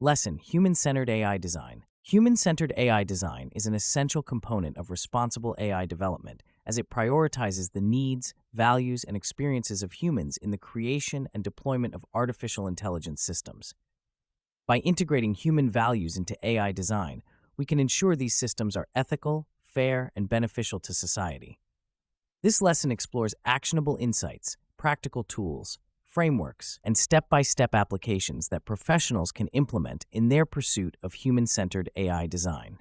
Lesson: Human-centered AI design. Human-centered AI design is an essential component of responsible AI development as it prioritizes the needs, values, and experiences of humans in the creation and deployment of artificial intelligence systems. By integrating human values into AI design, we can ensure these systems are ethical, fair, and beneficial to society. This lesson explores actionable insights, practical tools, frameworks, and step-by-step applications that professionals can implement in their pursuit of human-centered AI design.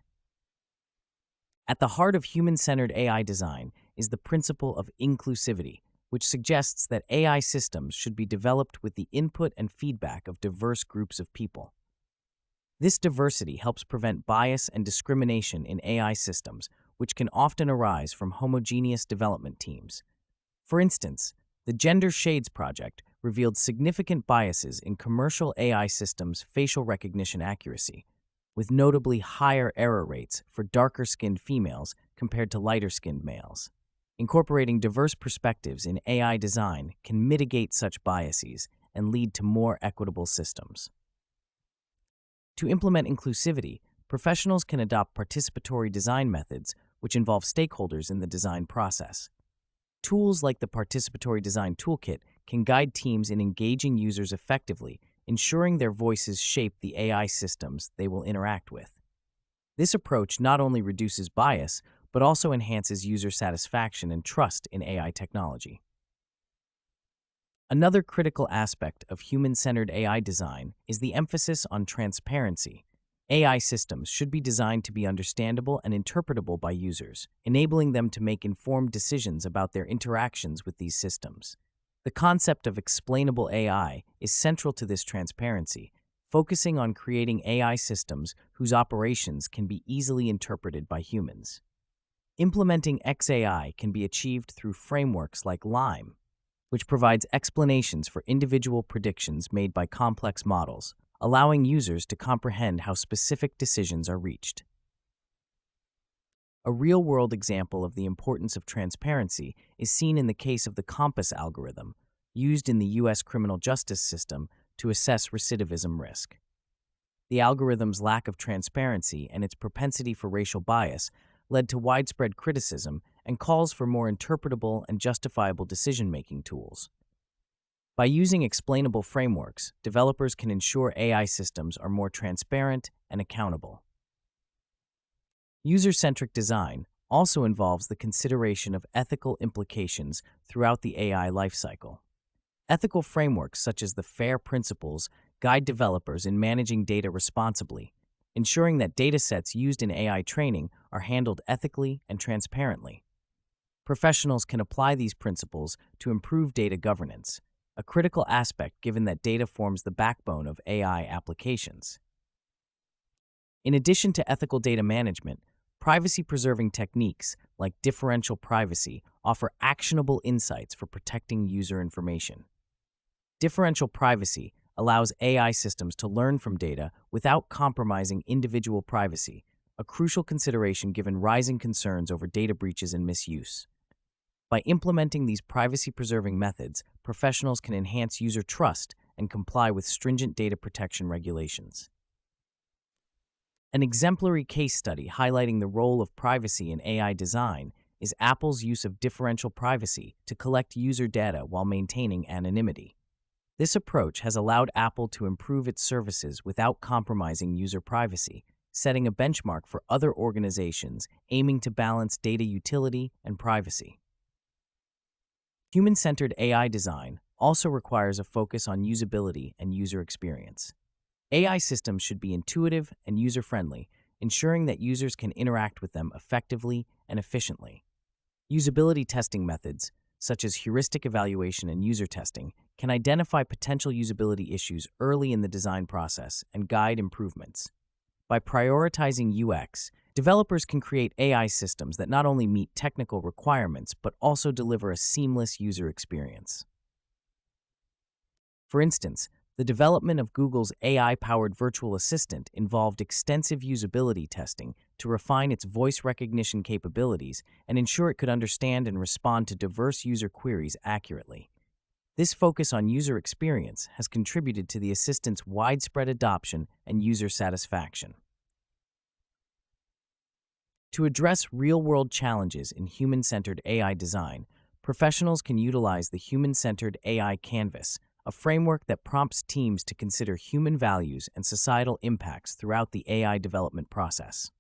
At the heart of human-centered AI design is the principle of inclusivity, which suggests that AI systems should be developed with the input and feedback of diverse groups of people. This diversity helps prevent bias and discrimination in AI systems, which can often arise from homogeneous development teams. For instance, the Gender Shades Project revealed significant biases in commercial AI systems' facial recognition accuracy, with notably higher error rates for darker-skinned females compared to lighter-skinned males. Incorporating diverse perspectives in AI design can mitigate such biases and lead to more equitable systems. To implement inclusivity, professionals can adopt participatory design methods which involve stakeholders in the design process. Tools like the Participatory Design Toolkit can guide teams in engaging users effectively, ensuring their voices shape the AI systems they will interact with. This approach not only reduces bias, but also enhances user satisfaction and trust in AI technology. Another critical aspect of human-centered AI design is the emphasis on transparency. AI systems should be designed to be understandable and interpretable by users, enabling them to make informed decisions about their interactions with these systems. The concept of explainable AI is central to this transparency, focusing on creating AI systems whose operations can be easily interpreted by humans. Implementing XAI can be achieved through frameworks like LIME, which provides explanations for individual predictions made by complex models, allowing users to comprehend how specific decisions are reached. A real-world example of the importance of transparency is seen in the case of the COMPAS algorithm, used in the U.S. criminal justice system to assess recidivism risk. The algorithm's lack of transparency and its propensity for racial bias led to widespread criticism and calls for more interpretable and justifiable decision-making tools. By using explainable frameworks, developers can ensure AI systems are more transparent and accountable. User-centric design also involves the consideration of ethical implications throughout the AI lifecycle. Ethical frameworks such as the FAIR principles guide developers in managing data responsibly, ensuring that datasets used in AI training are handled ethically and transparently. Professionals can apply these principles to improve data governance, a critical aspect given that data forms the backbone of AI applications. In addition to ethical data management, privacy-preserving techniques like differential privacy offer actionable insights for protecting user information. Differential privacy allows AI systems to learn from data without compromising individual privacy, a crucial consideration given rising concerns over data breaches and misuse. By implementing these privacy-preserving methods, professionals can enhance user trust and comply with stringent data protection regulations. An exemplary case study highlighting the role of privacy in AI design is Apple's use of differential privacy to collect user data while maintaining anonymity. This approach has allowed Apple to improve its services without compromising user privacy, setting a benchmark for other organizations aiming to balance data utility and privacy. Human-centered AI design also requires a focus on usability and user experience. AI systems should be intuitive and user-friendly, ensuring that users can interact with them effectively and efficiently. Usability testing methods, such as heuristic evaluation and user testing, can identify potential usability issues early in the design process and guide improvements. By prioritizing UX, developers can create AI systems that not only meet technical requirements but also deliver a seamless user experience. For instance, the development of Google's AI-powered virtual assistant involved extensive usability testing to refine its voice recognition capabilities and ensure it could understand and respond to diverse user queries accurately. This focus on user experience has contributed to the assistant's widespread adoption and user satisfaction. To address real-world challenges in human-centered AI design, professionals can utilize the Human-Centered AI Canvas, a framework that prompts teams to consider human values and societal impacts throughout the AI development process.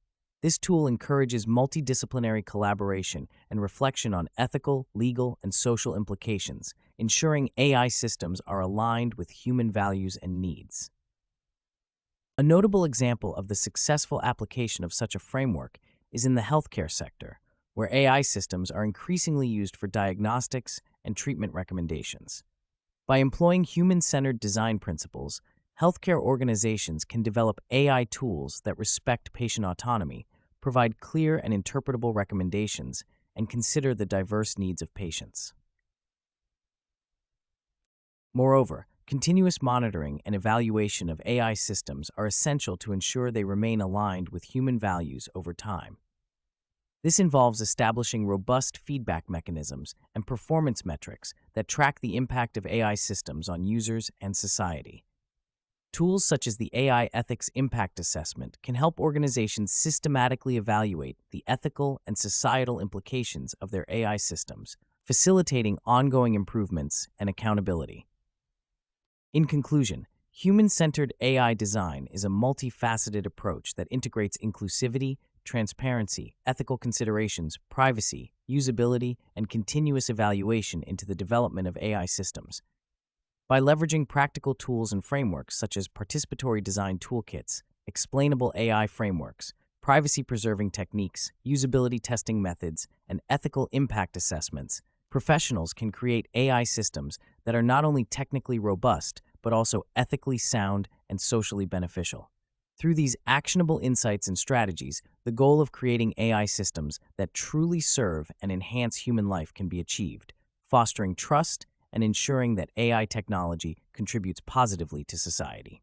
This tool encourages multidisciplinary collaboration and reflection on ethical, legal, and social implications, ensuring AI systems are aligned with human values and needs. A notable example of the successful application of such a framework is in the healthcare sector, where AI systems are increasingly used for diagnostics and treatment recommendations. By employing human-centered design principles, healthcare organizations can develop AI tools that respect patient autonomy, provide clear and interpretable recommendations, and consider the diverse needs of patients. Moreover, continuous monitoring and evaluation of AI systems are essential to ensure they remain aligned with human values over time. This involves establishing robust feedback mechanisms and performance metrics that track the impact of AI systems on users and society. Tools such as the AI Ethics Impact Assessment can help organizations systematically evaluate the ethical and societal implications of their AI systems, facilitating ongoing improvements and accountability. In conclusion, human-centered AI design is a multifaceted approach that integrates inclusivity, transparency, ethical considerations, privacy, usability, and continuous evaluation into the development of AI systems. By leveraging practical tools and frameworks such as participatory design toolkits, explainable AI frameworks, privacy-preserving techniques, usability testing methods, and ethical impact assessments, professionals can create AI systems that are not only technically robust, but also ethically sound and socially beneficial. Through these actionable insights and strategies, the goal of creating AI systems that truly serve and enhance human life can be achieved, fostering trust and ensuring that AI technology contributes positively to society.